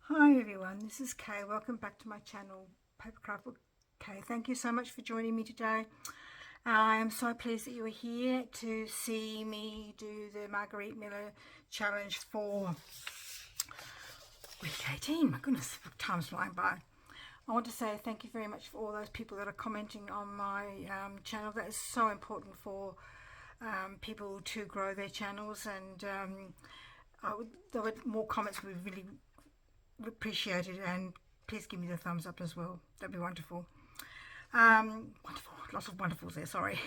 Hi everyone, this is Kay. Welcome back to my channel, Papercraft with Kay. Thank you so much for joining me today. I am so pleased that you are here to see me do the Margarete Miller challenge for week 18. My goodness, time's flying by. I want to say thank you very much for all those people that are commenting on my channel. That is so important for people to grow their channels, and more comments would be really appreciated, and please give me the thumbs up as well. That'd be wonderful. Wonderful, lots of wonderfuls there, sorry.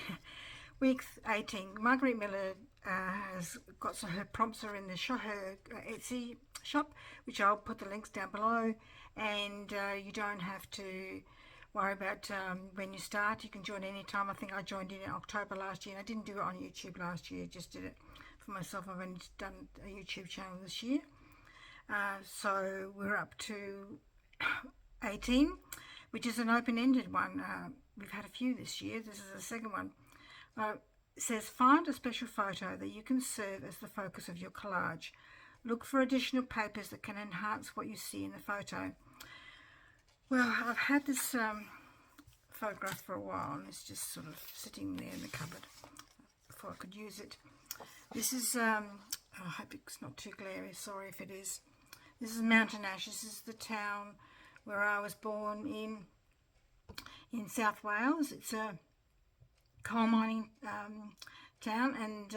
Week 18, Margarete Miller has got her prompts are in the her Etsy shop, which I'll put the links down below, and you don't have to worry about when you start. You can join anytime. I think I joined in October last year, and I didn't do it on YouTube last year, just did it for myself. I've only done a YouTube channel this year. So we're up to 18, which is an open-ended one. We've had a few this year. This is the second one. It says, find a special photo that you can serve as the focus of your collage. Look for additional papers that can enhance what you see in the photo. Well, I've had this photograph for a while, and it's just sort of sitting there in the cupboard. I thought I could use it. This is, I hope it's not too glary, sorry if it is. This is Mountain Ash. This is the town where I was born in South Wales. It's a coal mining town, and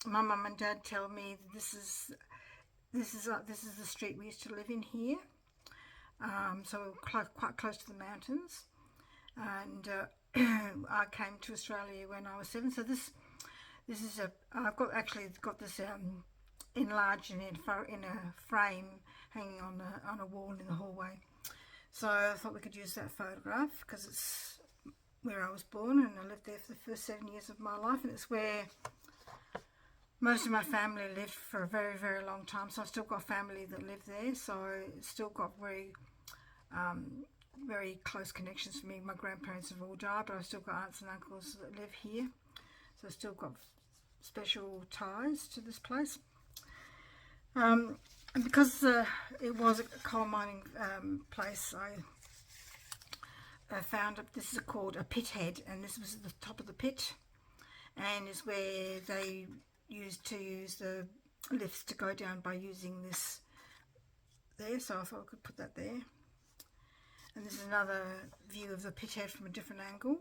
my mum and dad tell me this is the street we used to live in here. So we're quite close to the mountains, and I came to Australia when I was 7. So this is I've got this enlarged in a frame hanging on a wall in the hallway. So I thought we could use that photograph because it's where I was born, and I lived there for the first 7 years of my life, and it's where most of my family lived for a very, very long time. So I've still got family that live there, so it's still got very close connections to me. My grandparents have all died, but I've still got aunts and uncles that live here, so I've still got special ties to this place. And because it was a coal mining place, I found this is called a pit head, and this was at the top of the pit, and is where they used to use the lifts to go down by using this there. So I thought I could put that there. And this is another view of the pit head from a different angle.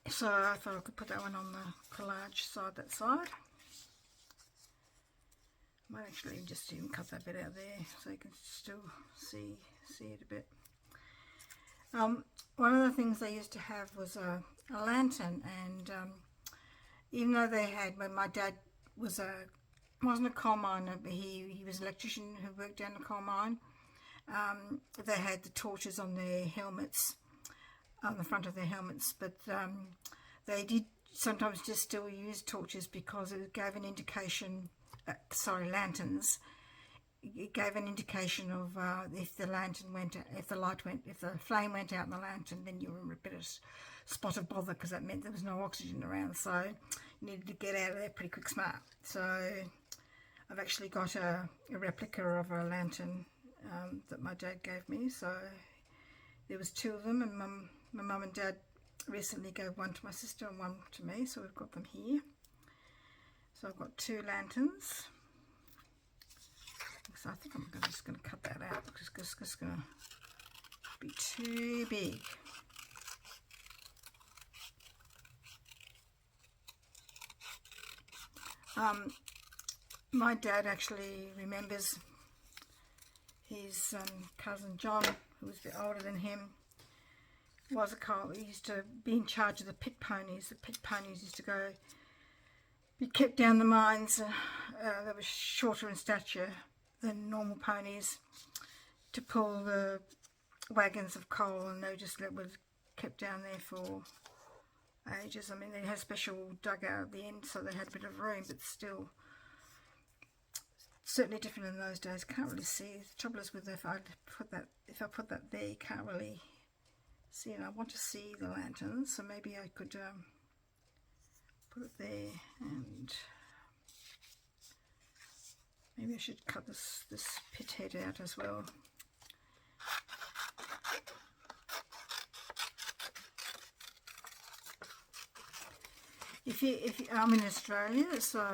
So I thought I could put that one on the collage side, that side. I might actually just even cut that bit out there so you can still see it a bit. One of the things they used to have was a lantern, and even though they had, when my dad wasn't a coal miner, but he was an electrician who worked down the coal mine, they had the torches on their helmets, on the front of their helmets, but they did sometimes just still use torches because it gave an indication, lanterns. It gave an indication of if the lantern went, if the flame went out in the lantern, then you were in a bit of spot of bother, because that meant there was no oxygen around, so you needed to get out of there pretty quick smart. So I've actually got a replica of a lantern that my dad gave me. So there was 2 of them, and my mum and dad recently gave one to my sister and one to me, so we've got them here. So I've got 2 lanterns. So I think I'm just going to cut that out because it's just going to be too big. My dad actually remembers his cousin John, who was a bit older than him, was a coal. He used to be in charge of the pit ponies. The pit ponies used to be kept down the mines. They were shorter in stature than normal ponies, to pull the wagons of coal, and they just were kept down there for ages. I mean, they had a special dugout at the end, so they had a bit of room, but still certainly different in those days. Can't really see. The trouble is with if I put that there, you can't really see, and I want to see the lanterns, so maybe I could put it there, and Maybe I should cut this pit head out as well. If I'm in Australia, so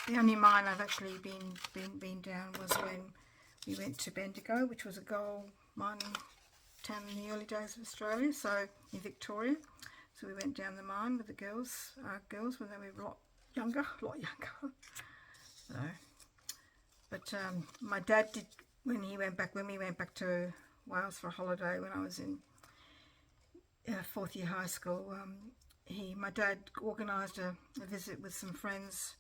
the only mine I've actually been down was when we went to Bendigo, which was a gold mining town in the early days of Australia, so in Victoria. So we went down the mine with the girls when they were a lot younger. So, but my dad did when we went back to Wales for a holiday when I was in 4th year high school. My dad organised a visit with some friends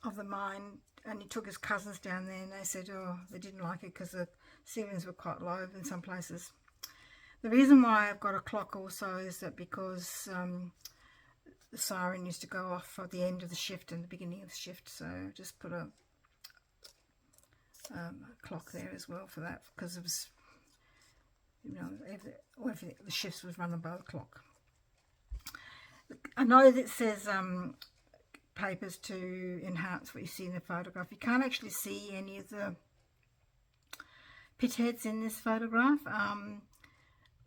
of the mine, and he took his cousins down there, and they said, oh, they didn't like it because the ceilings were quite low in some places. The reason why I've got a clock also is that because the siren used to go off at the end of the shift and the beginning of the shift, so I just put a clock there as well for that, because it was, you know, everything, the shifts was running by the clock. I know that it says papers to enhance what you see in the photograph. You can't actually see any of the pit heads in this photograph,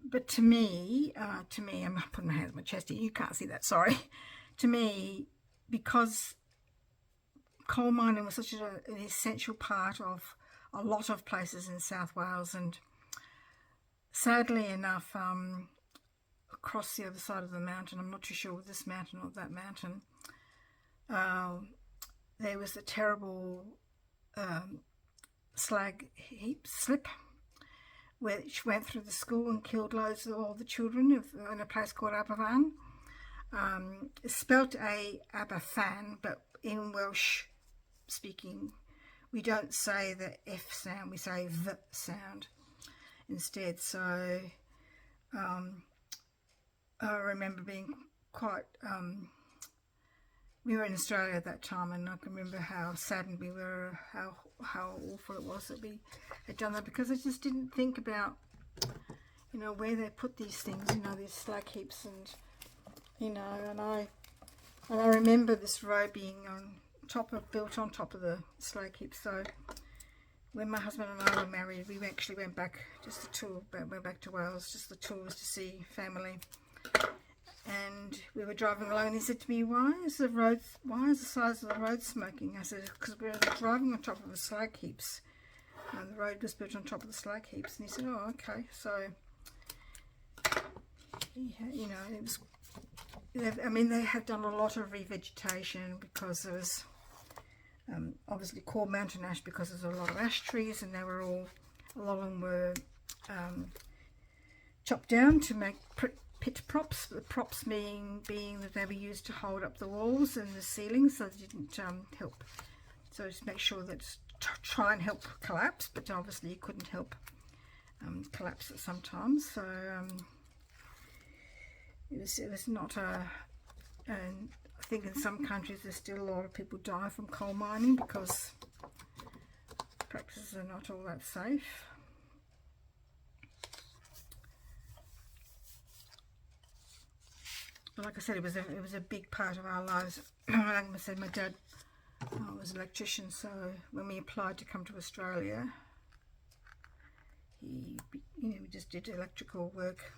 but to me, I'm not putting my hands on my chest here, you can't see that, sorry. To me, because coal mining was such an essential part of a lot of places in South Wales, and sadly enough, across the other side of the mountain, I'm not too sure with this mountain or that mountain, there was a terrible slag heap slip which went through the school and killed loads of all the children in a place called Aberfan. It's spelt Aberfan, but in Welsh speaking we don't say the F sound, we say the sound instead. So I remember being quite we were in Australia at that time, and I can remember how saddened we were, how awful it was that we had done that, because I just didn't think about, you know, where they put these things, you know, these slag heaps, and you know, and I remember this road being built on top of the slag heap. So when my husband and I were married, we actually went back just the tour, went back to Wales, just the tours to see family. And we were driving along, and he said to me, why is the size of the road smoking? I said, because we're driving on top of the slag heaps, and the road was built on top of the slag heaps. And he said, oh, okay. So you know, it was, I mean, they have done a lot of revegetation, because there was obviously called mountain ash because there's a lot of ash trees, and they were all, a lot of them were chopped down to make pit props, the props being that they were used to hold up the walls and the ceiling, so they didn't help, so to make sure that try and help collapse, but obviously you couldn't help collapse it sometimes. So it was not and I think in some countries there's still a lot of people die from coal mining because practices are not all that safe. But like I said, it was a big part of our lives. Like I said, my dad was an electrician, so when we applied to come to Australia, he, you know, we just did electrical work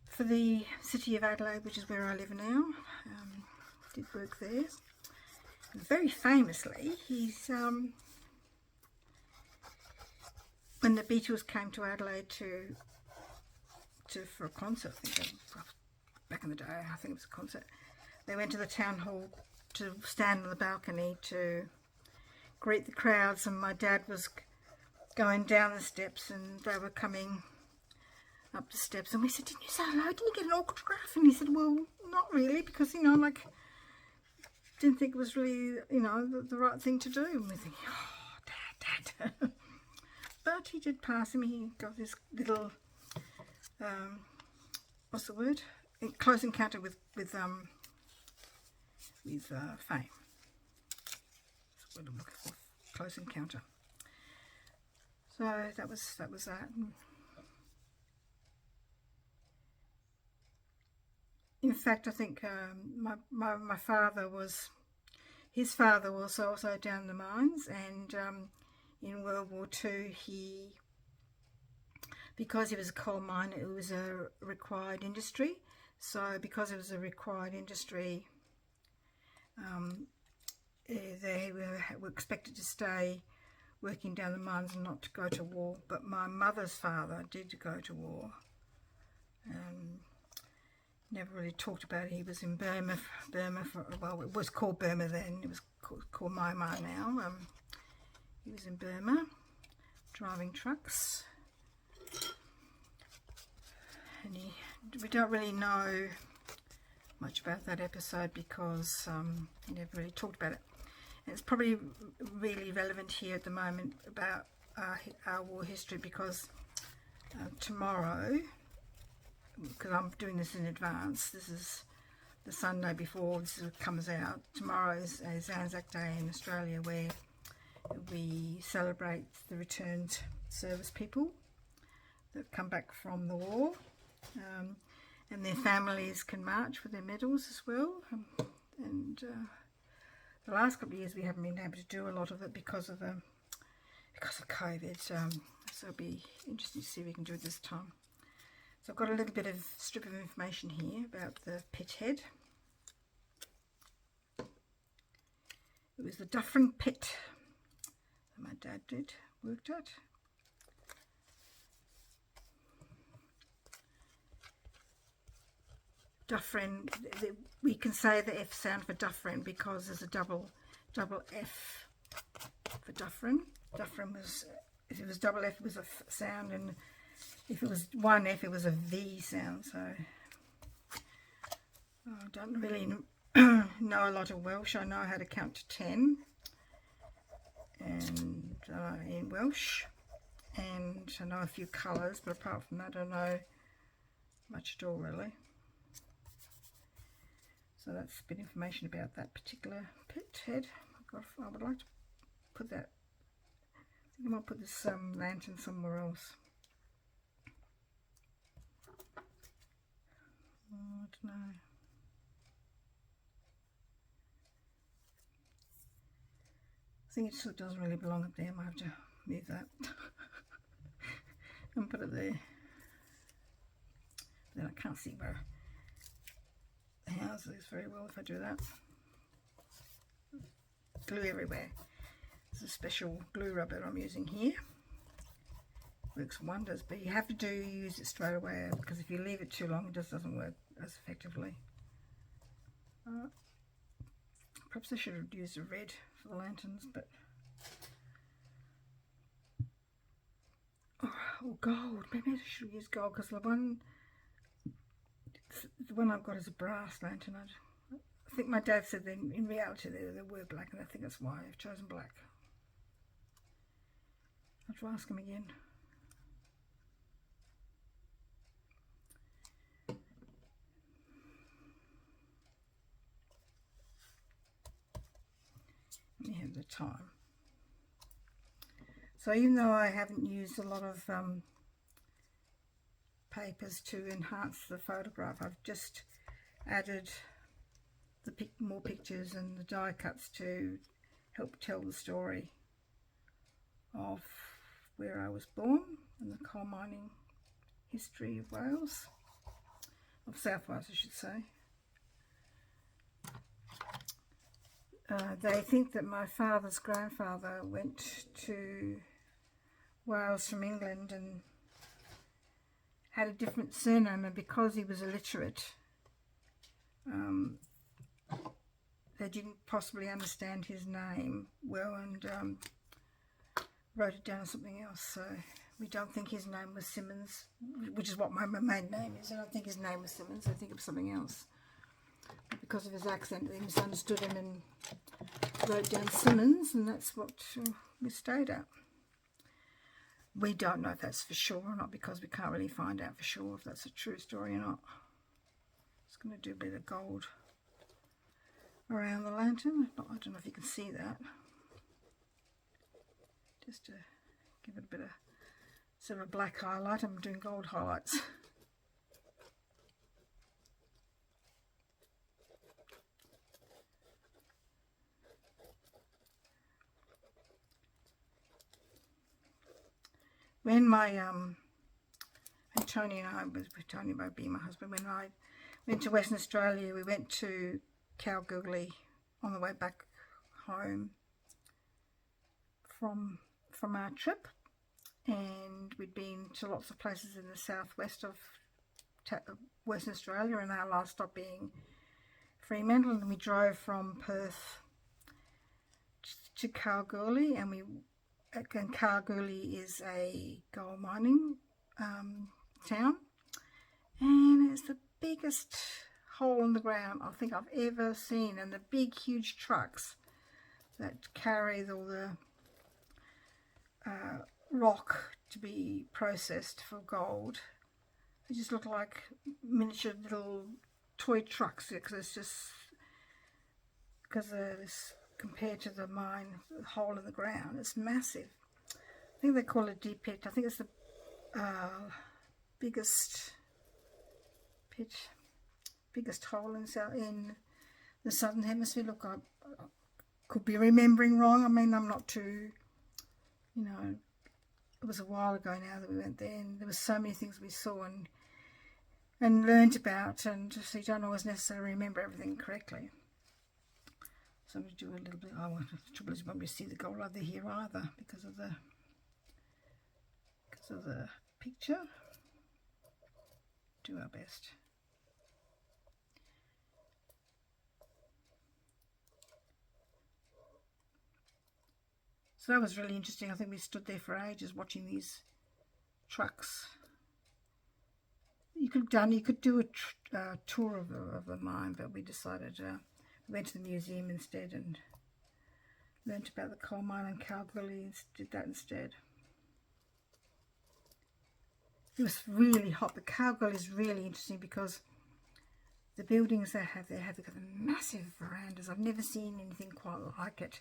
for the city of Adelaide, which is where I live now. Did work there. And very famously, he's when the Beatles came to Adelaide for a concert, I think, back in the day, I think it was a concert, they went to the town hall to stand on the balcony to greet the crowds, and my dad was going down the steps, and they were coming up the steps, and we said, didn't you say hello, didn't you get an autograph? And he said, well, not really, because, you know, like, didn't think it was really, you know, the right thing to do. And we're thinking, oh, Dad. But he did pass him. He got this little what's the word, close encounter with fame. That's what I'm looking for, close encounter. So that was that. In fact, I think my father was, his father was also down the mines, and in World War II, because he was a coal miner, it was a required industry. So because it was a required industry, they were expected to stay working down the mines and not to go to war. But my mother's father did go to war. Never really talked about it. He was in Burma for, well, it was called Burma then. It was called Myanmar now. He was in Burma, driving trucks. And we don't really know much about that episode because he never really talked about it. And it's probably really relevant here at the moment about our war history, because tomorrow, because I'm doing this in advance, this is the Sunday before this comes out. Tomorrow is Anzac Day in Australia, where we celebrate the returned service people that come back from the war, and their families can march with their medals as well. And the last couple of years we haven't been able to do a lot of it because of COVID. So it'll be interesting to see if we can do it this time. So I've got a little bit of strip of information here about the pit head. It was the Dufferin pit that my dad worked at. Dufferin, we can say the F sound for Dufferin because there's a double F for Dufferin. Dufferin was, if it was double F, it was a F sound, and if it was one F, it was a V sound. So I don't really know a lot of Welsh. I know how to count to 10 and in Welsh, and I know a few colours, but apart from that I don't know much at all really. So that's a bit of information about that particular pit head. I would like to put that, I think I might put this lantern somewhere else. I don't know. I think it sort of doesn't really belong up there. I might have to move that and put it there. Then I can't see where the house is very well if I do that. Glue everywhere. There's a special glue rubber I'm using here. Works wonders, but you have to use it straight away, because if you leave it too long it just doesn't work as effectively. Perhaps I should have used a red for the lanterns, but or gold. Maybe I should use gold, because the one I've got is a brass lantern. I think my dad said that in reality they were black, and I think that's why I've chosen black. I'll have to ask him again. Let me have the time. So even though I haven't used a lot of papers to enhance the photograph, I've just added the more pictures and the die cuts to help tell the story of where I was born and the coal mining history of Wales, of South Wales I should say. They think that my father's grandfather went to Wales from England and had a different surname, and because he was illiterate, they didn't possibly understand his name well, and wrote it down as something else. So we don't think his name was Simmons, which is what my main name is. I don't think his name was Simmons. I think it was something else. But because of his accent, they misunderstood him and wrote down Simmons, and that's what we stayed at. We don't know if that's for sure or not, because we can't really find out for sure if that's a true story or not. Just going to do a bit of gold around the lantern. I don't know if you can see that. Just to give it a bit of sort of a black highlight, I'm doing gold highlights. when my and Tony and I, Tony might be my husband, when I went to Western Australia, we went to Kalgoorlie on the way back home from our trip, and we'd been to lots of places in the southwest of Western Australia, and our last stop being Fremantle, and we drove from Perth to Kalgoorlie, and Kalgoorlie is a gold mining town, and it's the biggest hole in the ground I think I've ever seen, and the big huge trucks that carry all the rock to be processed for gold. They just look like miniature little toy trucks, because it's just this, compared to the mine, the hole in the ground, it's massive. I think they call it deep pit. I think it's the biggest hole in the southern hemisphere. Look, I could be remembering wrong. I mean, I'm not too, it was a while ago now that we went there, and there were so many things we saw and learned about, and just you don't always necessarily remember everything correctly. So I'm going to do a little bit. The trouble is, you won't be able to see the gold over here either because of the picture. Do our best. So that was really interesting. I think we stood there for ages watching these trucks. You could do a tour of the mine, but we decided we went to the museum instead and learnt about the coal mine in Kalgoorlie and did that instead. It was really hot. The Kalgoorlie is really interesting because the buildings they have there, they've got massive verandas. I've never seen anything quite like it,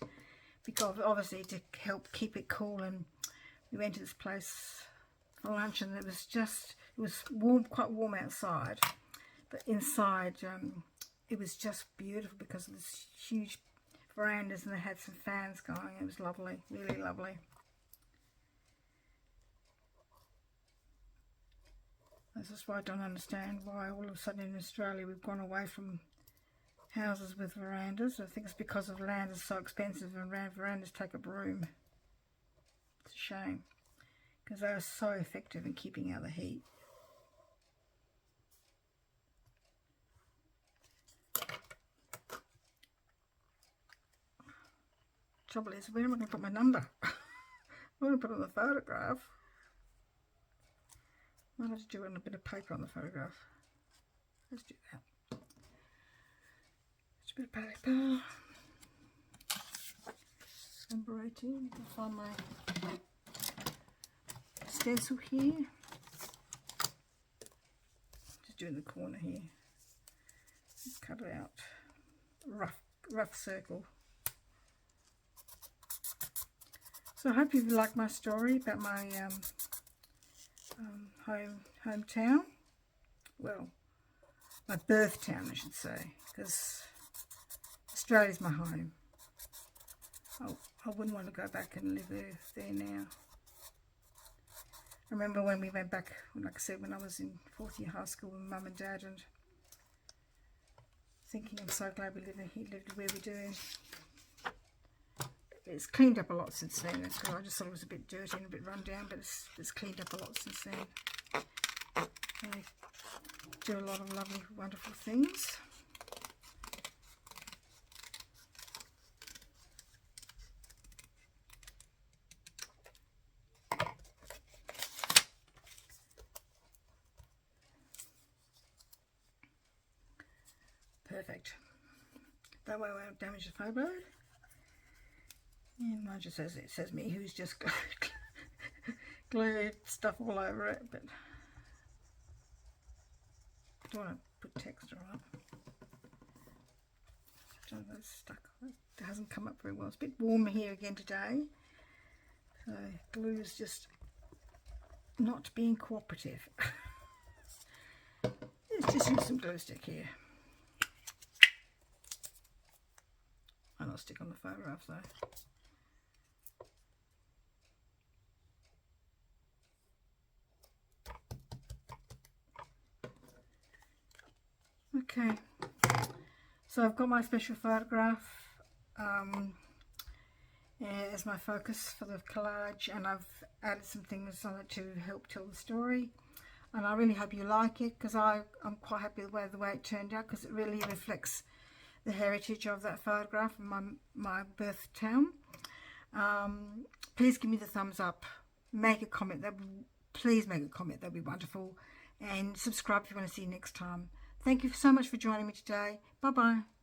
because obviously to help keep it cool. And we went to this place for lunch, and it was warm, quite warm outside, but inside it was just beautiful because of this huge verandas, and they had some fans going. It was lovely, really lovely. This is why I don't understand why all of a sudden in Australia we've gone away from houses with verandas. I think it's because of land is so expensive and verandas take up room. It's a shame, because they are so effective in keeping out the heat. Trouble is, where am I going to put my number? I'm going to put it on the photograph. I'll have to do it on a bit of paper on the photograph. Let's do that. Just a bit of paper. Number 18. I'll find my stencil here. Just doing the corner here. Just cut it out. Rough circle. So I hope you've liked my story about my hometown. Well, my birth town, I should say, because Australia's my home. I wouldn't want to go back and live there now. I remember when we went back, like I said, when I was in fourth year high school with Mum and Dad, and thinking I'm so glad we lived where we do. It's cleaned up a lot since then. I just thought it was a bit dirty and a bit run down, but it's cleaned up a lot since then. They do a lot of lovely, wonderful things. Perfect. That way I won't damage the photo. And mine just says, it says me, who's just glued stuff all over it, but I don't want to put text on it. So that's stuck. It hasn't come up very well. It's a bit warmer here again today, so glue is just not being cooperative. Let's just use some glue stick here. I'll not stick on the photograph though. Okay, so I've got my special photograph as my focus for the collage, and I've added some things on it to help tell the story, and I really hope you like it, because I'm quite happy with the way it turned out, because it really reflects the heritage of that photograph and my birth town. Please give me the thumbs up, make a comment, please make a comment, that'd be wonderful, and subscribe if you want to see you next time. Thank you so much for joining me today. Bye bye.